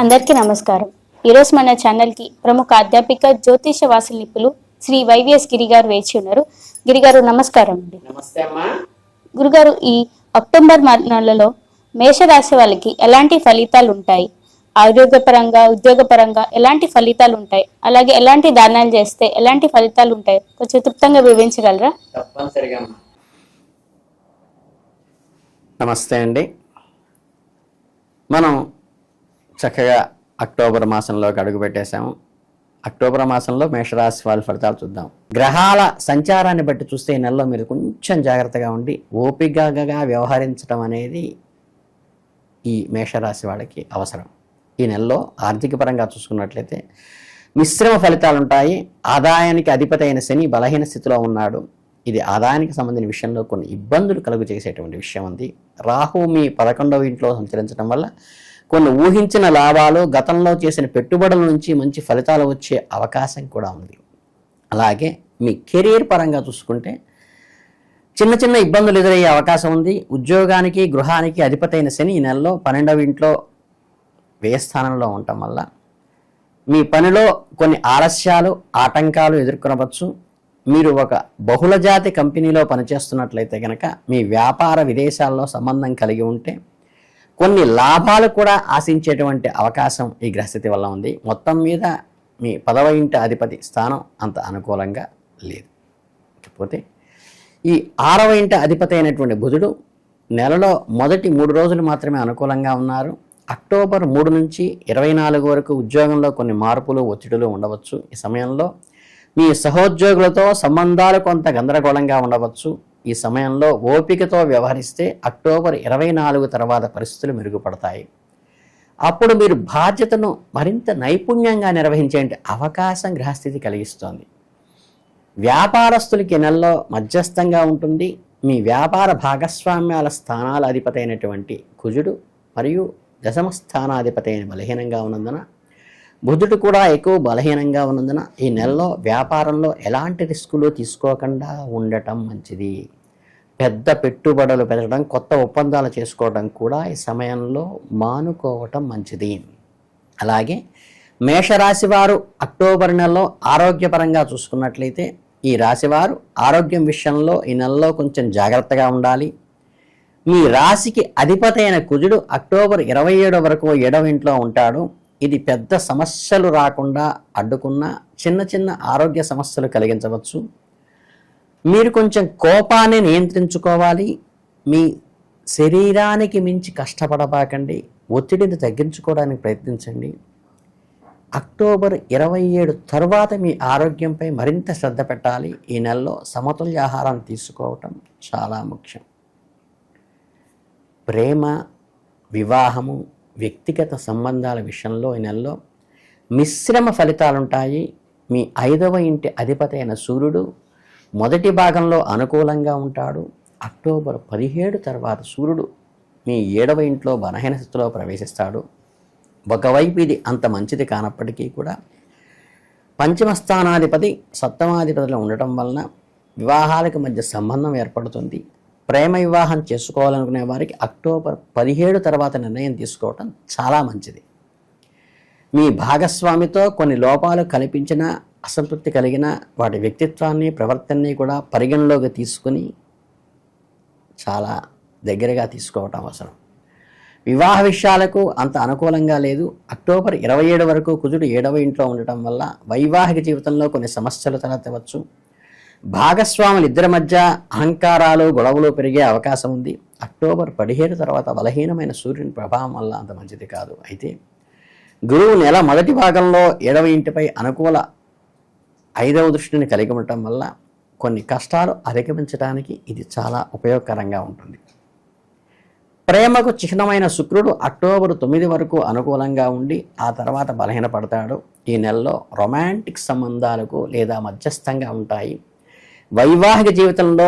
అందరికీ నమస్కారం. ఈరోజు మన ఛానల్కి ప్రముఖ అధ్యాపిక జ్యోతిష వాస్తు నిపుణులు శ్రీ వైవిఎస్ గిరి గారు వేచి ఉన్నారు. గిరి గారు నమస్కారం అండి. నమస్తే అమ్మా. గురుగారు, ఈ అక్టోబర్ నెలలో మేషరాశి వాళ్ళకి ఎలాంటి ఫలితాలు ఉంటాయి? ఆరోగ్యపరంగా, ఉద్యోగపరంగా ఎలాంటి ఫలితాలు ఉంటాయి? అలాగే ఎలాంటి దానాలు చేస్తే ఎలాంటి ఫలితాలు ఉంటాయి? కొంచెం క్లుప్తంగా వివరించగలరా? తప్పనిసరిగా అమ్మా. నమస్తే అండి. మనం చక్కగా అక్టోబర్ మాసంలోకి అడుగుపెట్టేశాము. అక్టోబర్ మాసంలో మేషరాశి వాళ్ళ ఫలితాలు చూద్దాం. గ్రహాల సంచారాన్ని బట్టి చూస్తే ఈ నెలలో మీరు కొంచెం జాగ్రత్తగా ఉండి ఓపికగా వ్యవహరించడం అనేది ఈ మేషరాశి వాళ్ళకి అవసరం. ఈ నెలలో ఆర్థిక పరంగా చూసుకున్నట్లయితే మిశ్రమ ఫలితాలు ఉంటాయి. ఆదాయానికి అధిపతి అయిన శని బలహీన స్థితిలో ఉన్నాడు. ఇది ఆదాయానికి సంబంధించిన విషయంలో కొన్ని ఇబ్బందులు కలుగు చేసేటువంటి విషయం ఉంది. రాహు మీ 11వ ఇంట్లో సంచరించడం వల్ల కొన్ని ఊహించిన లాభాలు, గతంలో చేసిన పెట్టుబడుల నుంచి మంచి ఫలితాలు వచ్చే అవకాశం కూడా ఉంది. అలాగే మీ కెరీర్ పరంగా చూసుకుంటే చిన్న చిన్న ఇబ్బందులు ఎదురయ్యే అవకాశం ఉంది. ఉద్యోగానికి, గృహానికి అధిపతి అయిన శని ఈ నెలలో 12వ ఇంట్లో వ్యయస్థానంలో ఉండటం వల్ల మీ పనిలో కొన్ని ఆలస్యాలు, ఆటంకాలు ఎదుర్కొనవచ్చు. మీరు ఒక బహుళజాతి కంపెనీలో పనిచేస్తున్నట్లయితే కనుక మీ వ్యాపార విదేశాల్లో సంబంధం కలిగి ఉంటే కొన్ని లాభాలు కూడా ఆశించేటువంటి అవకాశం ఈ గ్రహస్థితి వల్ల ఉంది. మొత్తం మీద మీ 10వ ఇంటి అధిపతి స్థానం అంత అనుకూలంగా లేదు. కాకపోతే ఈ 6వ ఇంటి అధిపతి అయినటువంటి బుధుడు నెలలో మొదటి 3 రోజులు మాత్రమే అనుకూలంగా ఉన్నారు. అక్టోబర్ 3 నుంచి 24 వరకు ఉద్యోగంలో కొన్ని మార్పులు, ఒత్తిడులు ఉండవచ్చు. ఈ సమయంలో మీ సహోద్యోగులతో సంబంధాలు కొంత గందరగోళంగా ఉండవచ్చు. ఈ సమయంలో ఓపికతో వ్యవహరిస్తే అక్టోబర్ 24 తర్వాత పరిస్థితులు మెరుగుపడతాయి. అప్పుడు మీరు బాధ్యతను మరింత నైపుణ్యంగా నిర్వహించే అవకాశం గ్రహస్థితి కలిగిస్తోంది. వ్యాపారస్తులకి నెలలో మధ్యస్థంగా ఉంటుంది. మీ వ్యాపార భాగస్వామ్యాల స్థానాల అధిపతి అయినటువంటి కుజుడు మరియు దశమ స్థానాధిపతి అయిన బలహీనంగా ఉన్నందున, బుధుడు కూడా ఎక్కువ బలహీనంగా ఉన్నందున ఈ నెలలో వ్యాపారంలో ఎలాంటి రిస్కులు తీసుకోకుండా ఉండటం మంచిది. పెద్ద పెట్టుబడులు పెట్టడం, కొత్త ఒప్పందాలు చేసుకోవడం కూడా ఈ సమయంలో మానుకోవటం మంచిది. అలాగే మేషరాశి వారు అక్టోబర్ నెలలో ఆరోగ్యపరంగా చూసుకున్నట్లయితే ఈ రాశివారు ఆరోగ్యం విషయంలో ఈ నెలలో కొంచెం జాగ్రత్తగా ఉండాలి. మీ రాశికి అధిపతి అయిన కుజుడు అక్టోబర్ 27 వరకు 7వ ఇంట్లో ఉంటాడు. ఇది పెద్ద సమస్యలు రాకుండా అడ్డుకున్న చిన్న చిన్న ఆరోగ్య సమస్యలు కలిగించవచ్చు. మీరు కొంచెం కోపాన్ని నియంత్రించుకోవాలి. మీ శరీరానికి మించి కష్టపడబాకండి. ఒత్తిడిని తగ్గించుకోవడానికి ప్రయత్నించండి. అక్టోబర్ 27 తర్వాత మీ ఆరోగ్యంపై మరింత శ్రద్ధ పెట్టాలి. ఈ నెలలో సమతుల్య ఆహారాన్ని తీసుకోవటం చాలా ముఖ్యం. ప్రేమ, వివాహము, వ్యక్తిగత సంబంధాల విషయంలో ఈ నెలలో మిశ్రమ ఫలితాలుంటాయి. మీ 5వ ఇంటి అధిపతి అయిన సూర్యుడు మొదటి భాగంలో అనుకూలంగా ఉంటాడు. అక్టోబర్ 17 తర్వాత సూర్యుడు మీ 7వ ఇంట్లో బలహీన స్థితిలో ప్రవేశిస్తాడు. ఒకవైపు ఇది అంత మంచిది కానప్పటికీ కూడా పంచమ స్థానాధిపతి సప్తమాధిపతిలో ఉండటం వలన వివాహాలకు మధ్య సంబంధం ఏర్పడుతుంది. ప్రేమ వివాహం చేసుకోవాలనుకునే వారికి అక్టోబర్ 17 తర్వాత నిర్ణయం తీసుకోవటం చాలా మంచిది. మీ భాగస్వామితో కొన్ని లోపాలు కనిపించిన, అసంతృప్తి కలిగిన వాటి వ్యక్తిత్వాన్ని, ప్రవర్తనని కూడా పరిగణలోకి తీసుకుని చాలా దగ్గరగా తీసుకోవటం అవసరం. వివాహ విషయాలకు అంత అనుకూలంగా లేదు. అక్టోబర్ 27 వరకు కుజుడు 7వ ఇంట్లో ఉండటం వల్ల వైవాహిక జీవితంలో కొన్ని సమస్యలు తలెత్తవచ్చు. భాగస్వాములు ఇద్దరి మధ్య అహంకారాలు, గొడవలు పెరిగే అవకాశం ఉంది. అక్టోబర్ 17 తర్వాత బలహీనమైన సూర్యుని ప్రభావం వల్ల అంత మంచిది కాదు. అయితే గురువు నెల మొదటి భాగంలో 7వ ఇంటిపై అనుకూల 5వ దృష్టిని కలిగి ఉండటం వల్ల కొన్ని కష్టాలు అధిగమించడానికి ఇది చాలా ఉపయోగకరంగా ఉంటుంది. ప్రేమకు చిహ్నమైన శుక్రుడు అక్టోబర్ 9 వరకు అనుకూలంగా ఉండి ఆ తర్వాత బలహీనపడతాడు. ఈ నెలలో రొమాంటిక్ సంబంధాలకు లేదా మధ్యస్థంగా ఉంటాయి. వైవాహిక జీవితంలో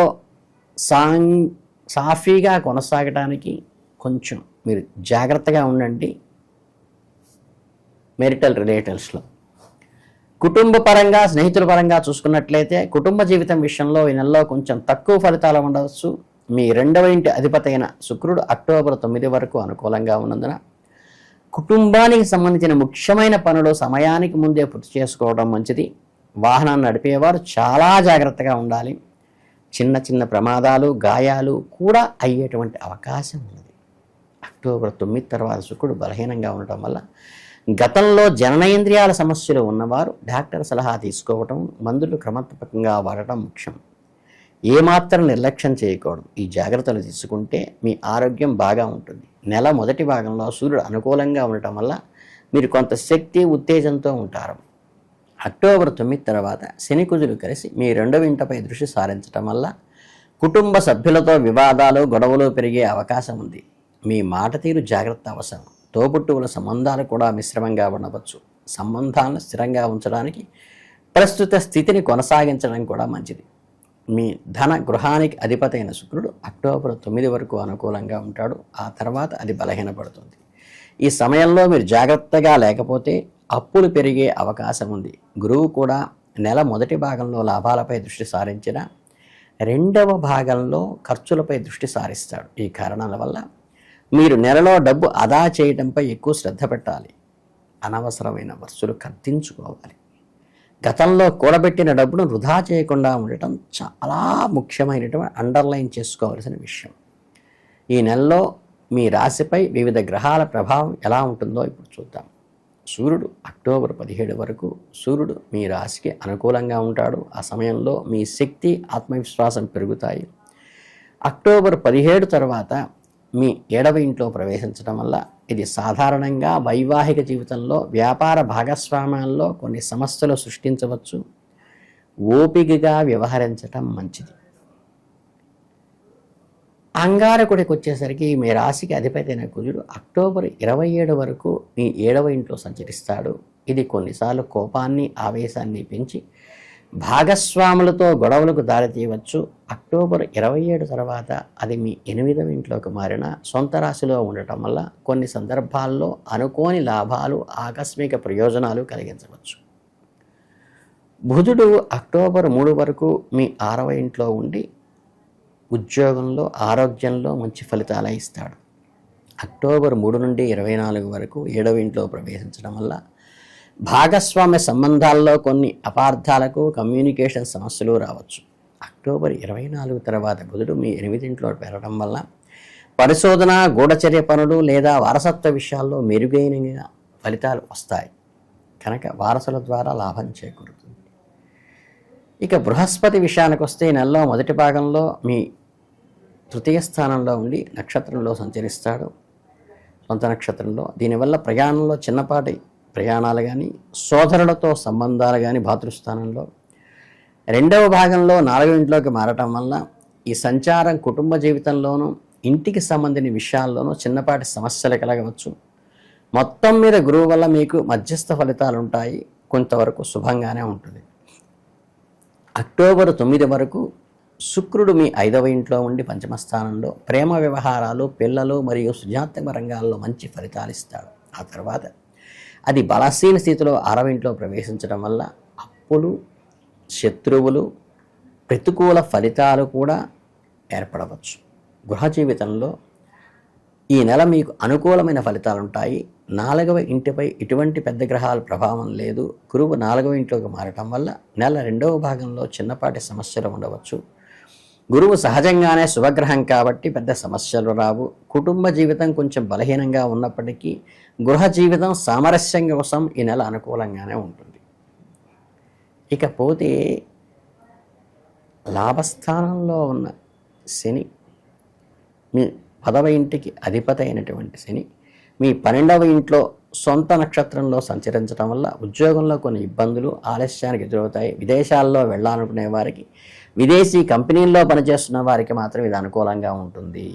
సాఫీగా కొనసాగడానికి కొంచెం మీరు జాగ్రత్తగా ఉండండి. మెరిటల్ రిలేటివ్స్లో కుటుంబ పరంగా, స్నేహితుల పరంగా చూసుకున్నట్లయితే కుటుంబ జీవితం విషయంలో ఈ నెలలో కొంచెం తక్కువ ఫలితాలు ఉండవచ్చు. మీ 2వ ఇంటి అధిపతి అయిన శుక్రుడు అక్టోబర్ 9 వరకు అనుకూలంగా ఉన్నందున కుటుంబానికి సంబంధించిన ముఖ్యమైన పనులు సమయానికి ముందే పూర్తి చేసుకోవడం మంచిది. వాహనాన్ని నడిపేవారు చాలా జాగ్రత్తగా ఉండాలి. చిన్న చిన్న ప్రమాదాలు, గాయాలు కూడా అయ్యేటువంటి అవకాశం ఉన్నది. అక్టోబర్ 9 తర్వాత శుక్రుడు బలహీనంగా ఉండటం వల్ల గతంలో జననేంద్రియాల సమస్యలు ఉన్నవారు డాక్టర్ సలహా తీసుకోవటం, మందులు క్రమతప్పకంగా వాడటం ముఖ్యం. ఏమాత్రం నిర్లక్ష్యం చేయకూడదు. ఈ జాగ్రత్తలు తీసుకుంటే మీ ఆరోగ్యం బాగా ఉంటుంది. నెల మొదటి భాగంలో సూర్యుడు అనుకూలంగా ఉండటం వల్ల మీరు కొంత శక్తి, ఉత్తేజంతో ఉంటారు. అక్టోబర్ 9 తర్వాత శని కుజులు కలిసి మీ రెండవ ఇంటిపై దృష్టి సారించడం వల్ల కుటుంబ సభ్యులతో వివాదాలు, గొడవలు పెరిగే అవకాశం ఉంది. మీ మాట తీరు జాగ్రత్త అవసరం. తోబుట్టువుల సంబంధాలు కూడా మిశ్రమంగా ఉండవచ్చు. సంబంధాలను స్థిరంగా ఉంచడానికి ప్రస్తుత స్థితిని కొనసాగించడం కూడా మంచిది. మీ ధన గృహానికి అధిపతి అయిన శుక్రుడు అక్టోబర్ 9 వరకు అనుకూలంగా ఉంటాడు. ఆ తర్వాత అది బలహీనపడుతుంది. ఈ సమయంలో మీరు జాగ్రత్తగా లేకపోతే అప్పులు పెరిగే అవకాశం ఉంది. గురువు కూడా నెల మొదటి భాగంలో లాభాలపై దృష్టి సారించిన రెండవ భాగంలో ఖర్చులపై దృష్టి సారిస్తాడు. ఈ కారణాల వల్ల మీరు నెలలో డబ్బు ఆదా చేయడంపై ఎక్కువ శ్రద్ధ పెట్టాలి. అనవసరమైన ఖర్చులు కత్తించుకోవాలి. గతంలో కూడబెట్టిన డబ్బును వృధా చేయకుండా ఉండటం చాలా ముఖ్యమైనటువంటి అండర్లైన్ చేసుకోవాల్సిన విషయం. ఈ నెలలో మీ రాశిపై వివిధ గ్రహాల ప్రభావం ఎలా ఉంటుందో ఇప్పుడు చూద్దాం. సూర్యుడు అక్టోబర్ 17 వరకు సూర్యుడు మీ రాశికి అనుకూలంగా ఉంటాడు. ఆ సమయంలో మీ శక్తి, ఆత్మవిశ్వాసం పెరుగుతాయి. అక్టోబర్ 17 తర్వాత మీ 7వ ఇంట్లో ప్రవేశించడం వల్ల ఇది సాధారణంగా వైవాహిక జీవితంలో, వ్యాపార భాగస్వామ్యాల్లో కొన్ని సమస్యలు సృష్టించవచ్చు. ఓపికగా వ్యవహరించటం మంచిది. అంగారకుడికి వచ్చేసరికి మీ రాశికి అధిపతి అయిన కుజుడు అక్టోబర్ 27 వరకు మీ 7వ ఇంట్లో సంచరిస్తాడు. ఇది కొన్నిసార్లు కోపాన్ని, ఆవేశాన్ని పెంచి భాగస్వాములతో గొడవలకు దారితీయవచ్చు. అక్టోబర్ 27 తర్వాత అది మీ 8వ ఇంట్లోకి మారిన సొంత రాశిలో ఉండటం వల్ల కొన్ని సందర్భాల్లో అనుకోని లాభాలు, ఆకస్మిక ప్రయోజనాలు కలిగించవచ్చు. బుధుడు అక్టోబర్ 3 వరకు మీ 6వ ఇంట్లో ఉండి ఉద్యోగంలో, ఆరోగ్యంలో మంచి ఫలితాలు ఇస్తాడు. అక్టోబర్ 3 నుండి 24 వరకు 7వ ఇంట్లో ప్రవేశించడం వల్ల భాగస్వామ్య సంబంధాల్లో కొన్ని అపార్థాలకు, కమ్యూనికేషన్ సమస్యలు రావచ్చు. అక్టోబర్ 24 తర్వాత బుధుడు మీ 8వ ఇంట్లో పెరగడం వల్ల పరిశోధన, గూఢచర్య పనులు లేదా వారసత్వ విషయాల్లో మెరుగైన ఫలితాలు వస్తాయి. కనుక వారసుల ద్వారా లాభం చేకూరుతుంది. ఇక బృహస్పతి విషయానికి వస్తే ఈ నెలలో మొదటి భాగంలో మీ 3వ స్థానంలో ఉండి నక్షత్రంలో సంచరిస్తాడు, సొంత నక్షత్రంలో. దీనివల్ల ప్రయాణంలో చిన్నపాటి ప్రయాణాలు కానీ, సోదరులతో సంబంధాలు కానీ భాతృస్థానంలో. 2వ భాగంలో 4వ ఇంట్లోకి మారటం వల్ల ఈ సంచారం కుటుంబ జీవితంలోనూ, ఇంటికి సంబంధించిన విషయాల్లోనూ చిన్నపాటి సమస్యలు కలగవచ్చు. మొత్తం మీద గురువు వల్ల మీకు మధ్యస్థ ఫలితాలు ఉంటాయి. కొంతవరకు శుభంగానే ఉంటుంది. అక్టోబర్ 9 వరకు శుక్రుడు మీ 5వ ఇంట్లో ఉండి పంచమ స్థానంలో ప్రేమ వ్యవహారాలు, పిల్లలు మరియు సృజనాత్మక రంగాల్లో మంచి ఫలితాలు ఇస్తాడు. ఆ తర్వాత అది బలహీన స్థితిలో 6వ ఇంట్లో ప్రవేశించడం వల్ల అప్పులు, శత్రువులు, ప్రతికూల ఫలితాలు కూడా ఏర్పడవచ్చు. గృహ జీవితంలో ఈ నెల మీకు అనుకూలమైన ఫలితాలు ఉంటాయి. 4వ ఇంటిపై ఎటువంటి పెద్ద గ్రహాల ప్రభావం లేదు. గురువు 4వ ఇంట్లోకి మారటం వల్ల నెల 2వ భాగంలో చిన్నపాటి సమస్యలు ఉండవచ్చు. గురువు సహజంగానే శుభగ్రహం కాబట్టి పెద్ద సమస్యలు రావు. కుటుంబ జీవితం కొంచెం బలహీనంగా ఉన్నప్పటికీ గృహ జీవితం సామరస్యం కోసం ఈ నెల అనుకూలంగానే ఉంటుంది. ఇకపోతే లాభస్థానంలో ఉన్న శని, మీ 10వ ఇంటికి అధిపతి అయినటువంటి శని మీ 12వ ఇంట్లో సొంత నక్షత్రంలో సంచరించడం వల్ల ఉద్యోగంలో కొన్ని ఇబ్బందులు, ఆలస్యానికి ఎదురవుతాయి. విదేశాల్లో వెళ్ళాలనుకునే వారికి, విదేశీ కంపెనీల్లో పనిచేస్తున్న వారికి మాత్రం ఇది అనుకూలంగా ఉంటుంది.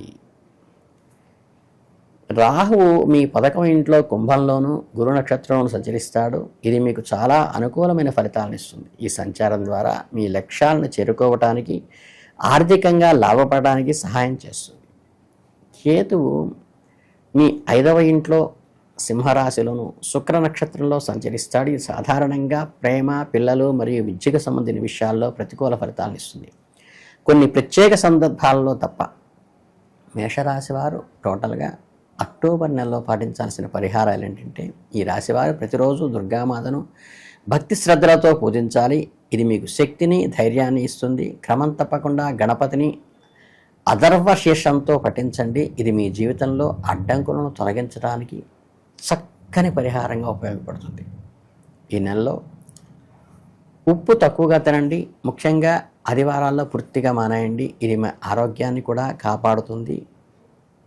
రాహువు మీ 11వ ఇంట్లో కుంభంలోనూ, గురు నక్షత్రంలోనూ సంచరిస్తాడు. ఇది మీకు చాలా అనుకూలమైన ఫలితాలను ఇస్తుంది. ఈ సంచారం ద్వారా మీ లక్ష్యాలను చేరుకోవటానికి, ఆర్థికంగా లాభపడడానికి సహాయం చేస్తుంది. కేతువు మీ 5వ ఇంట్లో సింహరాశిలోను, శుక్ర నక్షత్రంలో సంచరిస్తాడు. ఇది సాధారణంగా ప్రేమ, పిల్లలు మరియు విద్యకు సంబంధించిన విషయాల్లో ప్రతికూల ఫలితాలను ఇస్తుంది. కొన్ని ప్రత్యేక సందర్భాల్లో తప్ప మేషరాశి వారు టోటల్గా అక్టోబర్ నెలలో పాటించాల్సిన పరిహారాలు ఏంటంటే, ఈ రాశివారు ప్రతిరోజు దుర్గామాతను భక్తి శ్రద్ధలతో పూజించాలి. ఇది మీకు శక్తిని, ధైర్యాన్ని ఇస్తుంది. క్రమం తప్పకుండా గణపతిని అథర్వ శీర్షంతో పఠించండి. ఇది మీ జీవితంలో అడ్డంకులను తొలగించడానికి చక్కని పరిహారంగా ఉపయోగపడుతుంది. ఈ నెలలో ఉప్పు తక్కువగా తినండి. ముఖ్యంగా ఆదివారాల్లో పూర్తిగా మానేయండి. ఇది మీ ఆరోగ్యాన్ని కూడా కాపాడుతుంది.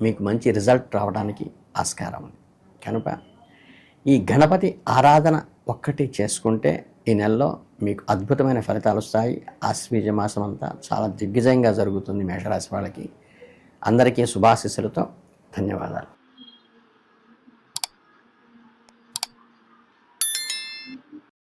మీకు మంచి రిజల్ట్ రావడానికి ఆస్కారం ఉంది. కనుక ఈ గణపతి ఆరాధన ఒక్కటి చేసుకుంటే ఈ నెలలో మీకు అద్భుతమైన ఫలితాలు వస్తాయి. ఆశ్వీజ మాసం అంతా చాలా దిగ్విజయంగా జరుగుతుంది మేషరాశి వాళ్ళకి. అందరికీ శుభాశీస్సులతో ధన్యవాదాలు.